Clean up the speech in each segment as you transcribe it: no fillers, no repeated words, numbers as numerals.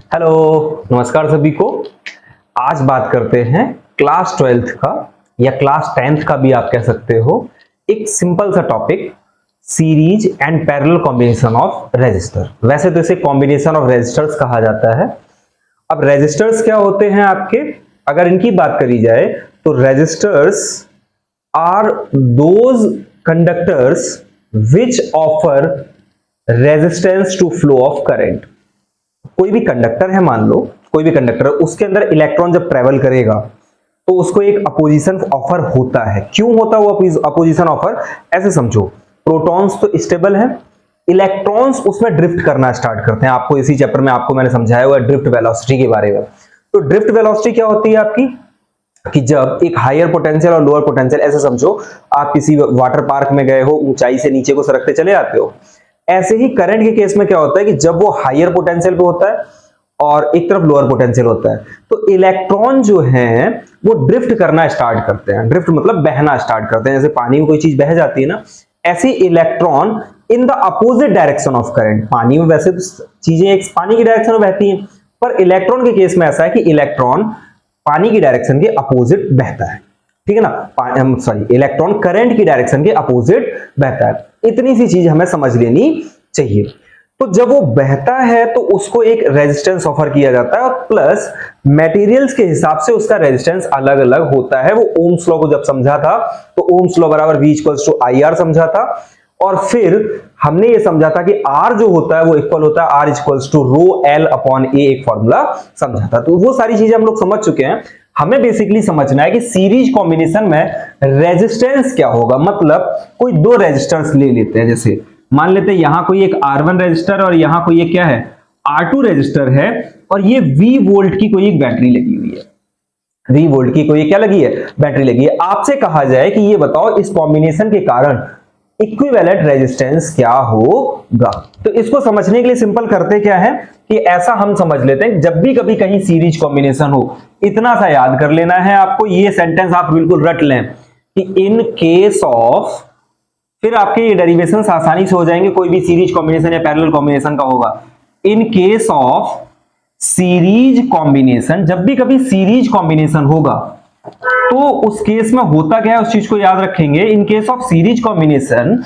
Hello, नमस्कार सभी को। आज बात करते हैं क्लास 12th का या क्लास 10th का भी आप कह सकते हो। एक सिंपल सा topic, series and parallel combination of resistor. वैसे तो इसे कॉम्बिनेशन ऑफ रेजिस्टर्स कहा जाता है। अब रेजिस्टर्स क्या होते हैं आपके, अगर इनकी बात करी जाए तो resistors are those conductors which offer resistance to flow of current. कोई भी कंडक्टर है, मान लो कोई भी कंडक्टर है, उसके अंदर इलेक्ट्रॉन जब ट्रेवल करेगा तो उसको एक अपोजिशन ऑफर होता है। क्यों होता है वो अपोजिशन ऑफर? ऐसे समझो, प्रोटॉन्स तो स्टेबल है, इलेक्ट्रॉन्स उसमें ड्रिफ्ट करना स्टार्ट करते हैं। आपको इसी चैप्टर में आपको मैंने समझाया हुआ ड्रिफ्ट वेलोसिटी के बारे में। तो ड्रिफ्ट वेलोसिटी क्या होती है आपकी, कि जब एक हायर पोटेंशियल और लोअर पोटेंशियल, ऐसे समझो आप किसी वाटर पार्क में गए हो, ऊंचाई से नीचे को सरकते चले आते हो। ऐसे ही करंट के केस में क्या होता है कि जब वो हायर पोटेंशियल पे होता है और एक तरफ लोअर पोटेंशियल होता है, तो इलेक्ट्रॉन जो हैं वो ड्रिफ्ट करना स्टार्ट करते हैं। ड्रिफ्ट मतलब बहना स्टार्ट करते हैं। जैसे पानी में कोई चीज बह जाती है ना, ऐसे electron in the opposite direction of current. पानी में वैसे तो चीजें एक पानी की डायरेक्शन में बहती हैं, पर इलेक्ट्रॉन के केस में ऐसा है कि इलेक्ट्रॉन पानी की डायरेक्शन के अपोजिट बहता है। ठीक है ना, सॉरी, इलेक्ट्रॉन करंट की डायरेक्शन के अपोजिट बहता है। इतनी सी चीज हमें समझ लेनी चाहिए। तो जब वो बहता है तो उसको एक रेजिस्टेंस ऑफर किया जाता है, और प्लस मटेरियल्स के हिसाब से उसका रेजिस्टेंस अलग अलग होता है। वो ओम्स लॉ को जब समझा था तो ओम्स लॉ बराबर V इक्वल्स टू IR समझा था, और फिर हमने ये समझा था कि R जो होता है वो इक्वल होता है R equals to rho L upon A, एक फॉर्मूला समझा था। तो वो सारी चीजें हम लोग समझ चुके हैं। हमें बेसिकली समझना है कि सीरीज कॉम्बिनेशन में रेजिस्टेंस क्या होगा। मतलब कोई दो रेजिस्टर्स ले लेते हैं, जैसे मान लेते हैं यहां कोई एक R1 रेजिस्टर और यहां कोई एक क्या है R2 रेजिस्टर है, और ये V वोल्ट की कोई एक बैटरी लगी हुई है। V वोल्ट की कोई क्या लगी है, बैटरी लगी है। आपसे कहा जाए कि ये बताओ इस कॉम्बिनेशन के कारण इक्विवेलेंट रेजिस्टेंस क्या होगा। तो इसको समझने के लिए सिंपल करते क्या है कि ऐसा हम समझ लेते हैं, जब भी कभी कहीं सीरीज कॉम्बिनेशन हो, इतना सा याद कर लेना है आपको, ये सेंटेंस आप बिल्कुल रट लें कि इन केस ऑफ, फिर आपके ये डेरिवेशंस आसानी से हो जाएंगे। कोई भी सीरीज कॉम्बिनेशन या पैरेलल कॉम्बिनेशन का होगा, in case of series combination, जब भी कभी सीरीज कॉम्बिनेशन होगा तो उस केस में होता क्या है उस चीज को याद रखेंगे। In case of series combination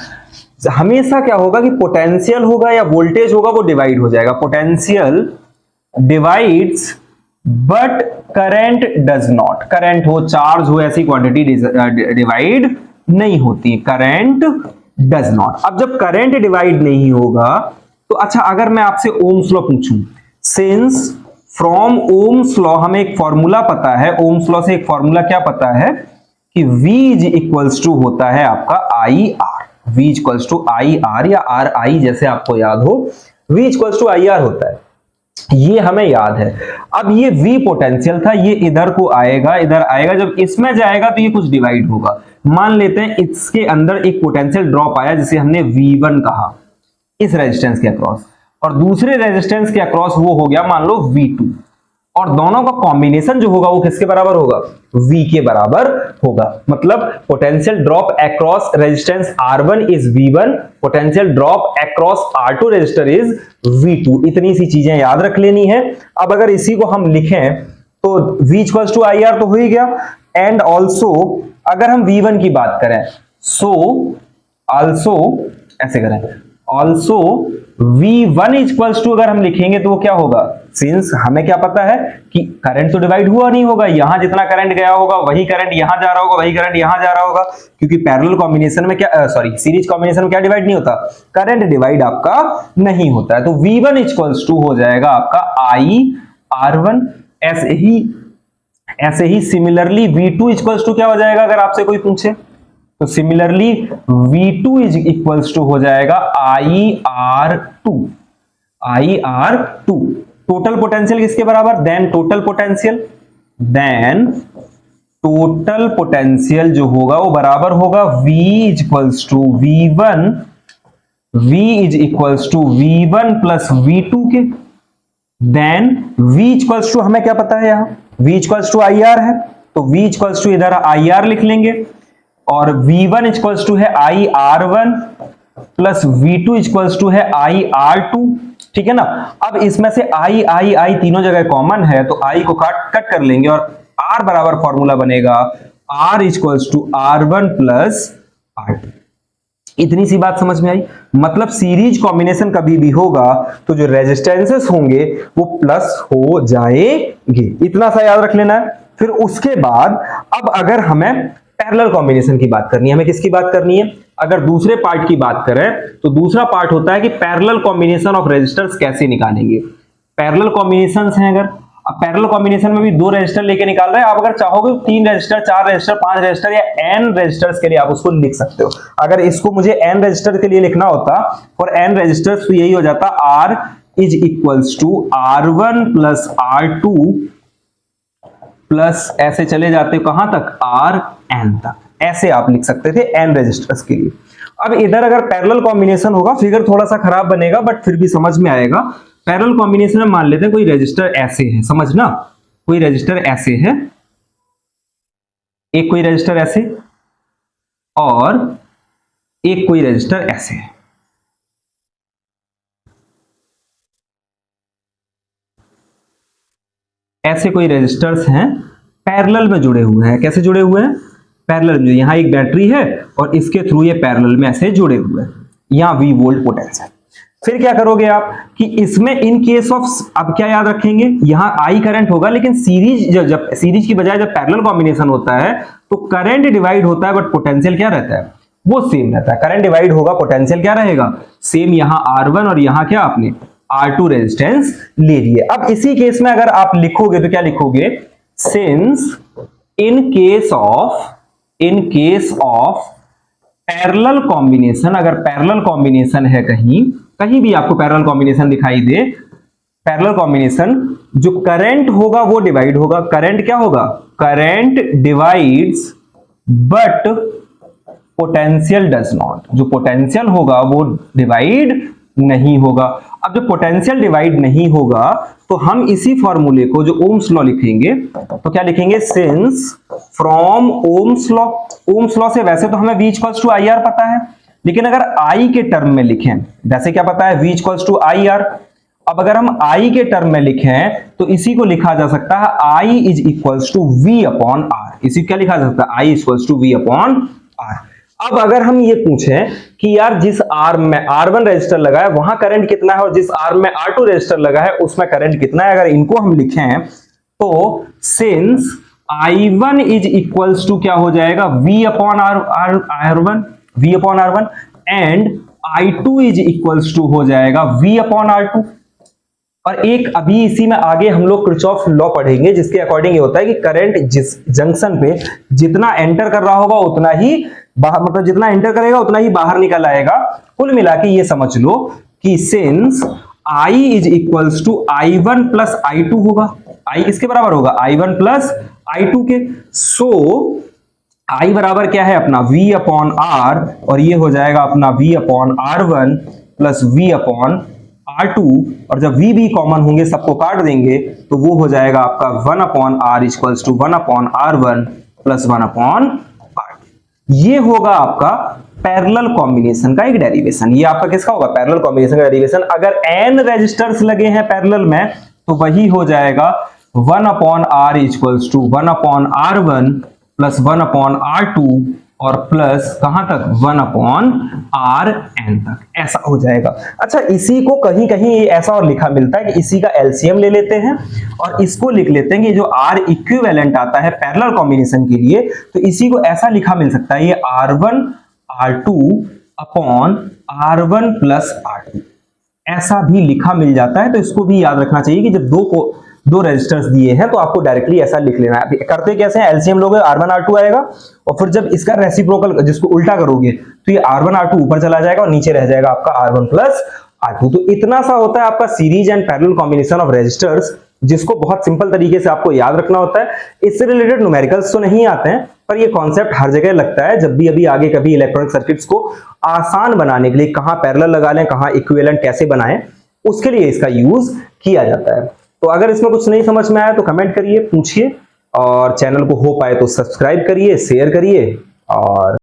हमेशा क्या होगा कि पोटेंशियल होगा या वोल्टेज होगा वो डिवाइड हो जाएगा। Potential divides but current does not. Current हो, चार्ज हो, ऐसी क्वांटिटी डिवाइड नहीं होती। Current does not. अब जब करंट डिवाइड नहीं होगा तो अच्छा, अगर मैं आपसे ओम्स लॉ पूछूं, सिंस फ्रॉम ओम्स लॉ हमें एक फॉर्मूला पता है, ओम्स लॉ से एक फॉर्मूला क्या पता है कि V इज इक्वल्स टू होता है आपका IR। V equals to IR या RI, जैसे आपको याद हो, V इक्वल्स टू IR होता है, ये हमें याद है। अब ये V पोटेंशियल था, ये इधर को आएगा, इधर आएगा, जब इसमें जाएगा तो ये कुछ डिवाइड होगा। मान लेते हैं इसके अंदर एक पोटेंशियल ड्रॉप आया जिसे हमने V1 कहा इस रेजिस्टेंस के अक्रॉस, और दूसरे रेजिस्टेंस के अक्रॉस वो हो गया मान लो V2, और दोनों का कॉम्बिनेशन जो होगा वो किसके बराबर होगा, V के बराबर होगा। मतलब potential drop across resistance R1 is V1, potential drop across R2 resistor is V2। इतनी सी चीजें याद रख लेनी है। अब अगर इसी को हम लिखें तो V इक्वल्स टू IR तो हो ही गया, एंड ऑल्सो अगर हम V1 की बात करें, सो ऑल्सो ऐसे करें, ऑल्सो V1 इक्वल्स टू अगर हम लिखेंगे तो वो क्या होगा, सिंस हमें क्या पता है कि करंट तो डिवाइड हुआ नहीं होगा, यहां जितना करंट गया होगा वही करंट यहां जा रहा होगा, वही करंट यहां जा रहा होगा, क्योंकि पैरेलल कॉम्बिनेशन में क्या, सॉरी, सीरीज कॉम्बिनेशन में क्या डिवाइड नहीं होता, करंट डिवाइड आपका नहीं होता है। तो V1 इक्वल्स टू हो जाएगा आपका IR1। ऐसे ही सिमिलरली V2 इक्वल्स टू क्या हो जाएगा अगर आपसे कोई पूछे, तो similarly V2 is equals to हो जाएगा IR2। टोटल पोटेंशियल किसके बराबर, देन टोटल पोटेंशियल जो होगा वो बराबर होगा V equals to V1, V is equals to V1 plus V2 के। देन V इक्वल्स टू हमें क्या पता है, यहां V इक्वल्स टू IR है, तो V इक्वल्स टू इधर IR लिख लेंगे, और V1 इक्वल्स टू है IR1 plus V2 equals to है IR2। ठीक है ना। अब इसमें से आई आई आई तीनों जगह कॉमन है, तो आई को कट कर लेंगे और आर बराबर फॉर्मूला बनेगा are equals to R1 plus R2। इतनी सी बात समझ में आई। मतलब सीरीज कॉम्बिनेशन कभी भी होगा तो जो रेजिस्टेंसेस होंगे वो प्लस हो जाएंगे, इतना सा याद रख लेना है। फिर उसके बाद अब अगर हमें पैरेलल कॉम्बिनेशन की बात करनी है, हमें किसकी बात करनी है? अगर दूसरे पार्ट की बात करें तो दूसरा पार्ट होता है कि पैरेलल कॉम्बिनेशन ऑफ रेजिस्टर्स कैसे निकालेंगे। पैरेलल कॉम्बिनेशंस हैं, अगर अब पैरेलल कॉम्बिनेशन में भी 2 रजिस्टर लेके निकाल रहे हैं, आप अगर चाहोगे 3 रजिस्टर, 4 रजिस्टर, 5 रजिस्टर या n रजिस्टर्स के लिए आप उसको लिख सकते हो। अगर इसको मुझे n रजिस्टर के लिए लिखना होता फॉर n रजिस्टर्स तो यही हो जाता R is equals to R1 plus R2 plus ऐसे चले जाते कहां तक Rn तक, ऐसे आप लिख सकते थे n रजिस्टर्स के लिए। अब इधर अगर पैरेलल कॉम्बिनेशन होगा फिगर थोड़ा सा खराब बनेगा बट फिर भी समझ में आएगा। पैरेलल कॉम्बिनेशन में मान लेते हैं कोई रजिस्टर ऐसे है, समझना, कोई रजिस्टर ऐसे है, एक कोई रजिस्टर ऐसे और एक कोई रजिस्टर ऐसे है। ऐसे कोई रजिस्टर्स हैं पैरेलल में जुड़े हुए हैं। कैसे जुड़े हुए हैं? पैरेलल में। यहां एक बैटरी है और इसके थ्रू ये पैरेलल में ऐसे जुड़े हुए हैं, यहां V वोल्ट पोटेंशियल। फिर क्या करोगे आप कि इसमें इन केस ऑफ, अब क्या याद रखेंगे, यहां I करंट होगा लेकिन जब सीरीज की बजाय जब पैरेलल कॉम्बिनेशन होता है तो करंट डिवाइड होता है बट पोटेंशियल क्या रहता है? वो सेम रहता है। करंट डिवाइड होगा, पोटेंशियल क्या रहेगा? सेम। यहां R1 और यहां क्या आपने R2 रेजिस्टेंस ले लिए। अब इसी केस में अगर आप लिखोगे तो क्या लिखोगे? Since in case of parallel combination, अगर पैरेलल कॉम्बिनेशन है कहीं भी आपको पैरेलल कॉम्बिनेशन दिखाई दे, पैरेलल कॉम्बिनेशन जो करंट होगा वो डिवाइड होगा। करंट क्या होगा? Current divides but potential does not. जो पोटेंशियल होगा वो डिवाइड नहीं होगा। अब जो पोटेंशियल डिवाइड नहीं होगा तो हम इसी फॉर्मूले को जो ओम्स लॉ लिखेंगे तो क्या लिखेंगे? सिंस फ्रॉम ओम्स लॉ से वैसे तो हमें V इक्वल्स टू IR पता है, लेकिन अगर I के टर्म में लिखें, वैसे क्या पता है? V equals to IR। अब अगर हम I के टर्म में लिखें तो इसी को लिखा जा सकता है I is equals to V upon R। इसी क्या लिखा जा सकता है? I equals to V upon R। अब अगर हम ये पूछें कि यार जिस R में R1 रजिस्टर लगा है वहां करंट कितना है और जिस R में R2 रजिस्टर लगा है उसमें करंट कितना है, अगर इनको हम लिखें तो since I1 is equals to क्या हो जाएगा? V upon R1, V upon R1 and I2 is equals to हो जाएगा V अपॉन R2। और एक अभी इसी में आगे हम लोग किरचॉफ लॉ पढ़ेंगे जिसके अकॉर्डिंग ये होता है कि करंट जिस जंक्शन पे जितना एंटर कर रहा होगा उतना ही बाहर, मतलब जितना एंटर करेगा उतना ही बाहर निकल आएगा। कुल मिला के ये समझ लो कि since I is equals to I1 plus I2 होगा। I किसके बराबर होगा? I1 प्लस I2 के। सो I बराबर क्या है अपना? V अपॉन R और ये हो जाएगा अपना V upon R1 plus V upon R2। और जब V भी कॉमन होंगे सबको काट देंगे तो वो हो जाएगा आपका 1 upon R equals to 1 upon R1 plus 1 upon R2। ये होगा आपका पैरेलल कॉम्बिनेशन का एक डेरिवेशन। ये आपका किसका होगा? पैरेलल कॉम्बिनेशन का डेरिवेशन। अगर n रेजिस्टर्स लगे हैं पैरेलल में तो वही हो जाएगा 1 upon R equals to 1 upon R1 plus 1 upon R2 और प्लस कहां तक? 1 अपॉन Rn तक, ऐसा हो जाएगा। अच्छा, इसी को कहीं कहीं ऐसा और लिखा मिलता है कि इसी का एलसीएम ले लेते हैं और इसको लिख लेते हैं कि जो R इक्विवेलेंट आता है पैरेलल कॉम्बिनेशन के लिए तो इसी को ऐसा लिखा मिल सकता है, ये R1 R2 upon R1 plus R2, ऐसा भी लिखा मिल जाता है। तो इसको भी याद रखना चाहिए कि जब दो रेजिस्टर्स दिए हैं तो आपको डायरेक्टली ऐसा लिख लेना है। करते कैसे हैं? एलसीएम लोगे R1 R2 आएगा और फिर जब इसका रेसिप्रोकल जिसको उल्टा करोगे तो ये R1 R2 ऊपर चला जाएगा और नीचे रह जाएगा आपका R1 प्लस R2। तो इतना सा होता है आपका series and parallel combination of resistors, जिसको बहुत सिंपल तरीके से आपको याद रखना होता है। इससे रिलेटेड न्यूमेरिकल्स तो नहीं आते हैं पर ये कॉन्सेप्ट हर जगह लगता है। जब भी अभी आगे कभी इलेक्ट्रॉनिक सर्किट्स को आसान बनाने के लिए कहां पैरेलल लगा लें, कहां इक्विवेलेंट कैसे बनाएं, उसके लिए इसका यूज किया जाता है। तो अगर इसमें कुछ नहीं समझ में आया तो कमेंट करिए, पूछिए और चैनल को हो पाए तो सब्सक्राइब करिए, शेयर करिए और